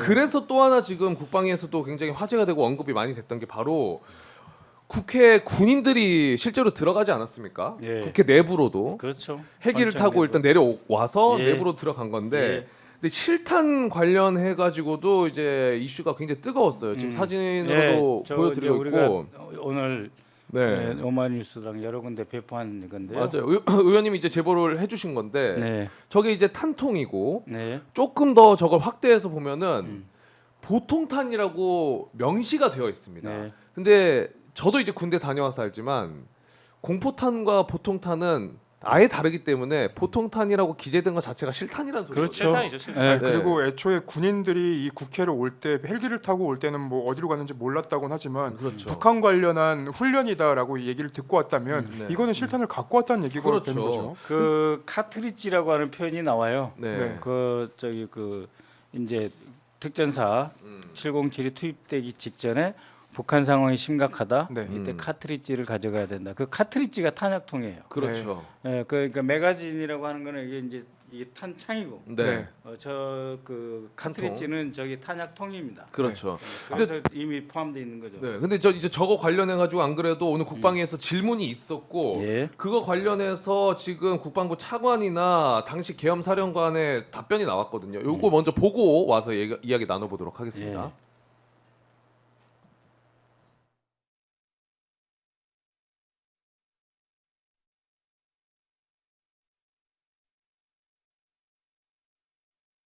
그래서 또 하나 지금 국방위에서도 굉장히 화제가 되고 언급이 많이 됐던 게 바로 국회 군인들이 실제로 들어가지 않았습니까? 예. 국회 내부로도 그렇죠. 헬기를 권장 타고 내부. 일단 내려와서 예. 내부로 들어간 건데 예. 근데 실탄 관련해 가지고도 이제 이슈가 굉장히 뜨거웠어요. 지금 사진으로도 저 보여드리고 이제 우리가 있고. 오늘 네. 오마이뉴스랑 여러 군데 배포한 건데요. 맞아요. 의원님이 이제 제보를 해주신 건데 네. 저게 이제 탄통이고 네. 조금 더 저걸 확대해서 보면은 보통탄이라고 명시가 되어 있습니다. 네. 근데 저도 이제 군대 다녀와서 알지만 공포탄과 보통탄은 아예 다르기 때문에 보통탄이라고 기재된 것 자체가 실탄이라는 소리죠. 그렇죠. 실탄이죠, 실탄. 네. 그리고 애초에 군인들이 이 국회를 올 때 헬기를 타고 올 때는 뭐 어디로 갔는지 몰랐다고는 하지만 그렇죠. 북한 관련한 훈련이다라고 얘기를 듣고 왔다면 네. 이거는 실탄을 갖고 왔다는 얘기가 그렇죠. 되는 거죠. 그 카트리지라고 하는 표현이 나와요. 네. 네. 그 저기 그 이제 특전사 707이 투입되기 직전에 북한 상황이 심각하다. 네. 이때 카트리지를 가져가야 된다. 그 카트리지가 탄약통이에요. 그렇죠. 예, 그러니까 매거진이라고 하는 거는 이게 탄창이고, 네. 네. 저 그 카트리지는 저기 탄약통입니다. 그렇죠. 그래서 이미 포함되어 있는 거죠. 네. 근데 저 이제 저거 관련해 가지고 안 그래도 오늘 국방위에서 질문이 있었고 예. 그거 관련해서 지금 국방부 차관이나 당시 계엄 사령관의 답변이 나왔거든요. 요거 먼저 보고 와서 이야기 나눠보도록 하겠습니다. 예.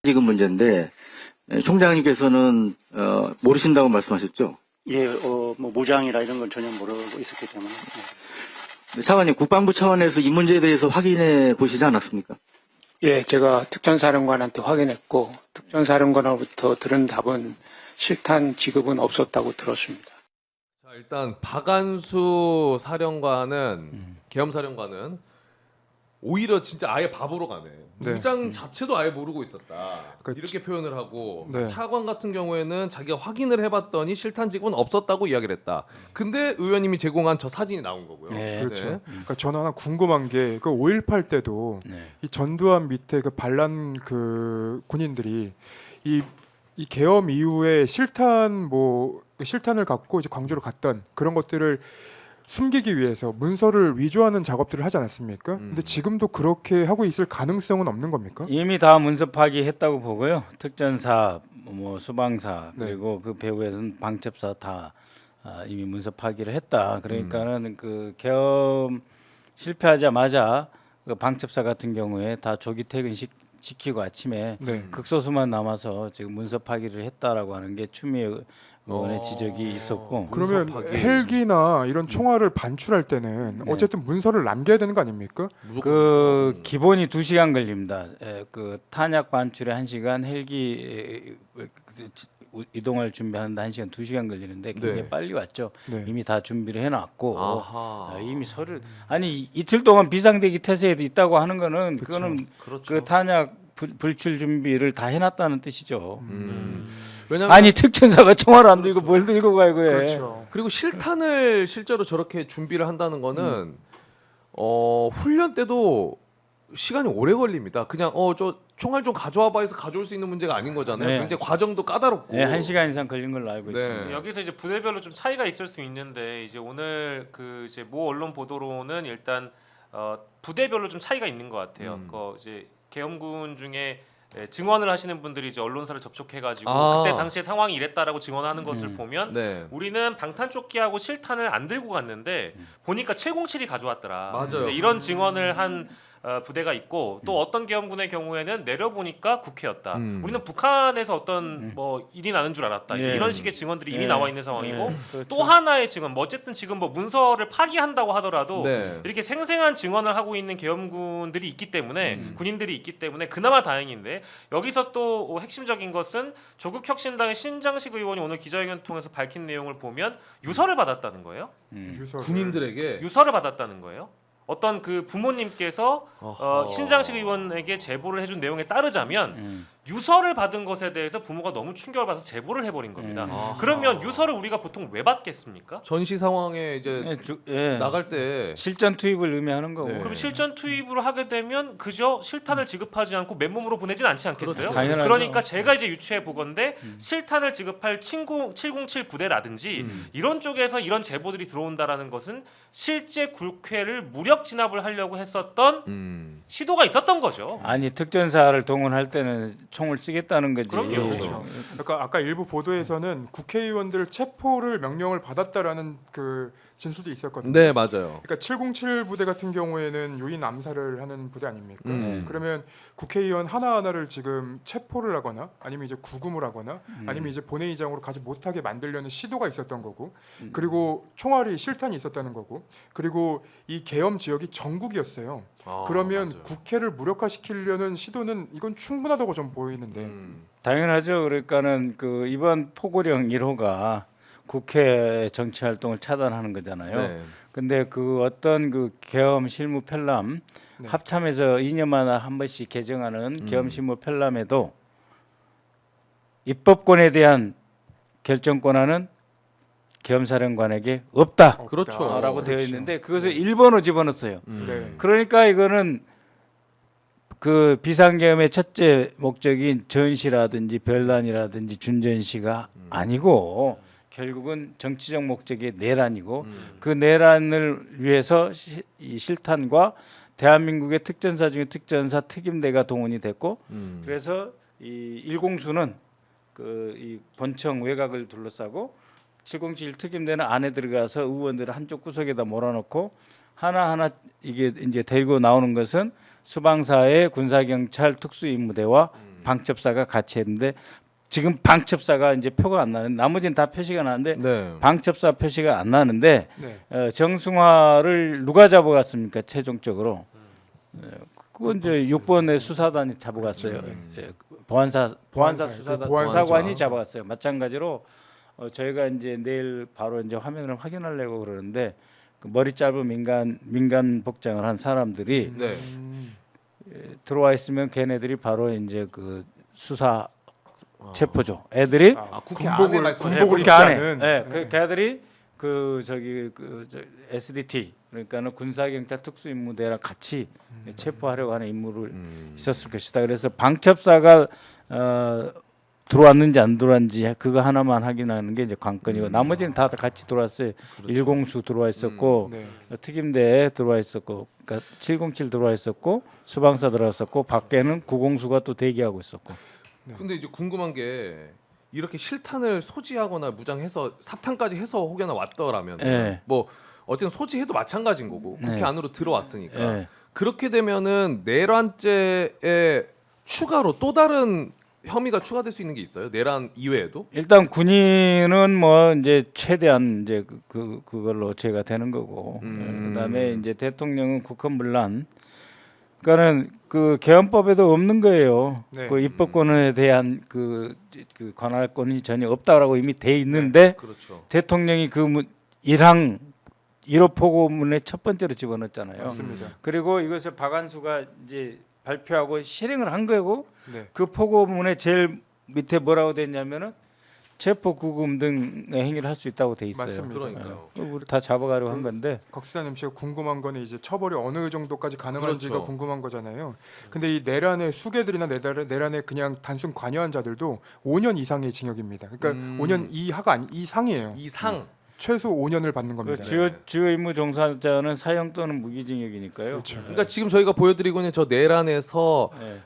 지금 문제인데 총장님께서는 모르신다고 말씀하셨죠? 예, 뭐 무장이라 이런 건 전혀 모르고 있었기 때문에. 차관님, 국방부 차원에서 이 문제에 대해서 확인해 보시지 않았습니까? 예, 제가 특전사령관한테 확인했고 특전사령관으로부터 들은 답은 실탄 지급은 없었다고 들었습니다. 자, 일단 박안수 사령관은 계엄 사령관은 오히려 진짜 아예 바보로 가네. 네. 무장 자체도 아예 모르고 있었다. 그러니까 이렇게 표현을 하고 네. 차관 같은 경우에는 자기가 확인을 해봤더니 실탄 지급은 없었다고 이야기를 했다. 근데 의원님이 제공한 저 사진이 나온 거고요. 네. 그렇죠. 그러니까 저는 하나 궁금한 게 그 5.18 때도 네. 이 전두환 밑에 그 반란 그 군인들이 이 계엄 이후에 실탄을 갖고 이제 광주로 갔던 그런 것들을 숨기기 위해서 문서를 위조하는 작업들을 하지 않았습니까? 근데 지금도 그렇게 하고 있을 가능성은 없는 겁니까? 이미 다 문서 파기했다고 보고요. 특전사, 뭐 수방사 네. 그리고 그 배후에서는 방첩사 다 이미 문서 파기를 했다. 그러니까는 그 계엄 실패하자마자 그 방첩사 같은 경우에 다 조기 퇴근시키고 아침에 네. 극소수만 남아서 지금 문서 파기를 했다라고 하는 게 추미애 의원의 지적이 있었고. 그러면 문서 파기. 헬기나 이런 총알을 반출할 때는 네. 어쨌든 문서를 남겨야 되는 거 아닙니까? 그 기본이 2시간 걸립니다. 그 탄약 반출에 1시간, 헬기 이동을 준비하는데 1시간, 2시간 걸리는데 굉장히 네. 빨리 왔죠. 네. 이미 다 준비를 해놨고 아하. 이미 아니 이틀 동안 비상대기 태세에도 있다고 하는 거는 그쵸. 그거는 그렇죠. 그 탄약 불출 준비를 다 해놨다는 뜻이죠. 왜냐면 아니 특전사가 총알 안 들고 뭘 들고 가요 그래. 그렇죠. 그리고 실탄을 실제로 저렇게 준비를 한다는 거는 훈련 때도 시간이 오래 걸립니다. 그냥 저 총알 좀 가져와봐 해서 가져올 수 있는 문제가 아닌 거잖아요. 네. 굉장히 과정도 까다롭고. 네, 1시간 이상 걸린 걸로 알고 네. 있습니다. 여기서 이제 부대별로 좀 차이가 있을 수 있는데 이제 오늘 그 이제 모 언론 보도로는 일단 부대별로 좀 차이가 있는 것 같아요. 그 이제 계엄군 중에 증언을 하시는 분들이 이제 언론사를 접촉해가지고 아. 그때 당시에 상황이 이랬다라고 증언하는 것을 보면 네. 우리는 방탄조끼하고 실탄을 안 들고 갔는데 보니까 707이 가져왔더라. 맞아요. 이제 이런 증언을 한 부대가 있고 또 어떤 계엄군의 경우에는 내려보니까 국회였다. 우리는 북한에서 어떤 뭐 일이 나는 줄 알았다. 이제 예. 이런 식의 증언들이 이미 예. 나와 있는 상황이고 예. 그렇죠. 또 하나의 증언, 뭐 어쨌든 지금 뭐 문서를 파기한다고 하더라도 네. 이렇게 생생한 증언을 하고 있는 계엄군들이 있기 때문에 군인들이 있기 때문에 그나마 다행인데 여기서 또 핵심적인 것은 조국혁신당의 신장식 의원이 오늘 기자회견 통해서 밝힌 내용을 보면 유서를 받았다는 거예요. 유서를. 군인들에게 유서를 받았다는 거예요. 어떤 그 부모님께서 어허. 신장식 의원에게 제보를 해준 내용에 따르자면 유서를 받은 것에 대해서 부모가 너무 충격을 받아서 제보를 해버린 겁니다. 아. 그러면 유서를 우리가 보통 왜 받겠습니까? 전시 상황에 이제 나갈 때 실전 투입을 의미하는 거고. 네. 그럼 실전 투입을 하게 되면 그저 실탄을 지급하지 않고 맨몸으로 보내진 않지 않겠어요? 그렇죠. 당연하죠. 그러니까 제가 이제 유추해 보건데 실탄을 지급할 707 부대라든지 이런 쪽에서 이런 제보들이 들어온다라는 것은 실제 국회를 무력 진압을 하려고 했었던 시도가 있었던 거죠. 아니 특전사를 동원할 때는 총을 쓰겠다는 거지. 그럼요. 그렇죠. 그러니까 아까 일부 보도에서는 국회의원들 체포를 명령을 받았다라는 그 진술도 있었거든요. 네, 맞아요. 그러니까 707 부대 같은 경우에는 요인 암살을 하는 부대 아닙니까? 네. 그러면 국회의원 하나하나를 지금 체포를 하거나 아니면 이제 구금을 하거나 아니면 이제 본회의장으로 가지 못하게 만들려는 시도가 있었던 거고, 그리고 총알이 실탄이 있었다는 거고, 그리고 이 계엄 지역이 전국이었어요. 아, 그러면 맞아요. 국회를 무력화시키려는 시도는 이건 충분하다고 좀 보이는데. 당연하죠. 그러니까는 그 이번 포고령 1호가 국회 정치 활동을 차단하는 거잖아요. 네. 근데 그 어떤 그 계엄 실무 편람 네. 합참에서 2년마다 한 번씩 개정하는 계엄 실무 편람에도 입법권에 대한 결정 권한은 계엄사령관에게 없다라고 그렇죠. 되어 그렇죠. 있는데 그것을 일본어 집어넣었어요. 네. 그러니까 이거는 그 비상계엄의 첫째 목적인 전시라든지 별난이라든지 준전시가 아니고 결국은 정치적 목적의 내란이고 그 내란을 위해서 이 실탄과 대한민국의 특전사 중에 특전사 특임대가 동원이 됐고 그래서 이 1공수는 그 이 본청 외곽을 둘러싸고 707 특임대는 안에 들어가서 의원들을 한쪽 구석에다 몰아넣고 하나하나 이게 이제 데리고 나오는 것은 수방사의 군사경찰 특수임무대와 방첩사가 같이 했는데 지금 방첩사가 이제 표가 안 나는 나머지는 다 표시가 나는데 네. 방첩사 표시가 안 나는데 네. 정승화를 누가 잡아갔습니까 최종적으로 그건 이제 6번의 수사단이 잡아갔어요. 예, 보안사 수사단 보안사. 수사관이 잡아갔어요. 마찬가지로 저희가 이제 내일 바로 이제 화면을 확인하려고 그러는데 그 머리 짧은 민간 복장을 한 사람들이 네. 들어와 있으면 걔네들이 바로 이제 그 수사 체포죠. 애들이 국회 안에 말씀하시는 군복을 국회 입지 안에 않은. 네, 그 걔들이 그 저기 SDT 그러니까는 군사경찰 특수임무대랑 같이 체포하려고 하는 임무를 있었을 것이다. 그래서 방첩사가 들어왔는지 안 들어왔는지 그거 하나만 확인하는 게 이제 관건이고 나머지는 다 같이 들어왔어요. 그렇죠. 1공수 들어와 있었고 네. 특임대 들어와 있었고 그러니까 707 들어와 있었고 수방사 들어왔었고 밖에는 9공수가 또 대기하고 있었고. 근데 이제 궁금한 게 이렇게 실탄을 소지하거나 무장해서 삽탄까지 해서 혹여나 왔더라면 네. 뭐 어쨌든 소지해도 마찬가지인 거고 국회 네. 안으로 들어왔으니까 네. 그렇게 되면은 내란죄에 추가로 또 다른 혐의가 추가될 수 있는 게 있어요? 내란 이외에도? 일단 군인은 뭐 이제 최대한 이제 그걸로 죄가 되는 거고 그다음에 이제 대통령은 국헌문란 그러니까는 그 계엄법에도 없는 거예요. 네. 그 입법권에 대한 그 관할권이 전혀 없다라고 이미 돼 있는데 그렇죠. 대통령이 그 1항 1호 포고문의 첫 번째로 집어넣었잖아요. 맞습니다. 그리고 이것을 박안수가 이제 발표하고 실행을 한 거고 네. 그 포고문의 제일 밑에 뭐라고 돼 있냐면은 체포 구금 등의 행위를 할 수 있다고 돼 있어요. 맞습니다. 그러니까요. 우리 다 잡아가려고 한 건데 곽수사님 씨가 궁금한 거는 이제 처벌이 어느 정도까지 가능한지가 그렇죠. 궁금한 거잖아요. 근데 이 내란의 수괴들이나 내란에 그냥 단순 관여한 자들도 5년 이상의 징역입니다. 그러니까 5년 이하가 아니 이상이에요. 이상. 최소 5년을 받는 그 겁니다. 주요 임무 종사자는 사형 또는 무기징역이니까요. 그렇죠. 그러니까 지금 저희가 보여드리고 있는 저 내란에서 네.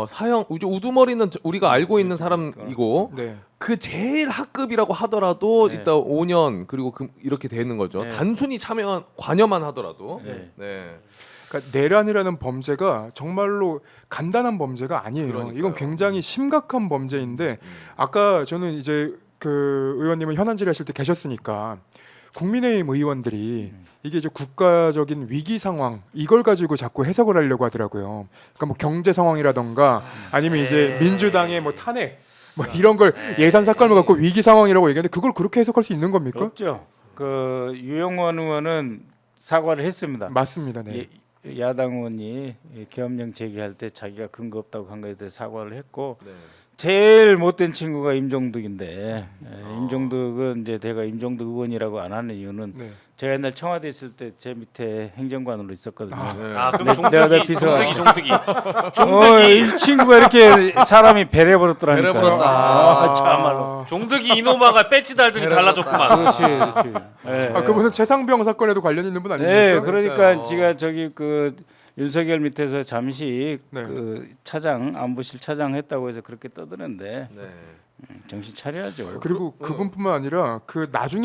사형 우두머리는 우리가 알고 있는 사람이고 네. 그 제일 하급이라고 하더라도 네. 일단 5년 그리고 이렇게 되는 거죠. 네. 단순히 관여만 하더라도. 네. 네. 그러니까 내란이라는 범죄가 정말로 간단한 범죄가 아니에요. 그러니까요. 이건 굉장히 심각한 범죄인데 아까 저는 이제 그 의원님은 현안질 하실 때 계셨으니까 국민의힘 의원들이 이게 이제 국가적인 위기 상황 이걸 가지고 자꾸 해석을 하려고 하더라고요. 그러니까 뭐 경제 상황이라던가 아니면 이제 민주당의 뭐 탄핵 뭐 이런 걸 예산 삭감을 갖고 위기 상황이라고 얘기하는데 그걸 그렇게 해석할 수 있는 겁니까? 없죠. 그 유영원 의원은 사과를 했습니다. 맞습니다. 네. 야당 의원이 이 계엄령 제기할 때 자기가 근거 없다고 한 거에 대해 사과를 했고 네. 제일 못된 친구가 임종득인데 임종득은 이제 내가 임종득 의원이라고 안 하는 이유는 네. 제가 옛날 청와대 있을 때 제 밑에 행정관으로 있었거든요. 아 그럼 내가 종득이 비서가- 종득이 이 친구가 이렇게 사람이 배려버렸더라니까. 배려버렸다. 아, 참말로. 종득이 이노마가 배지 달더니 달라졌구만. 그렇지, 그렇지. 예, 아, 그분은 최상병 사건에도 관련 있는 분 아닙니까? 네, 그러니까 그러니까요. 제가 저기 그 윤석열 밑에서 잠시 네. 그 차장 안보실 차장 했다고 해서 그렇게 떠드는데 네. 정신 차려야죠. 그리고 그분뿐만 아니라 그 나중에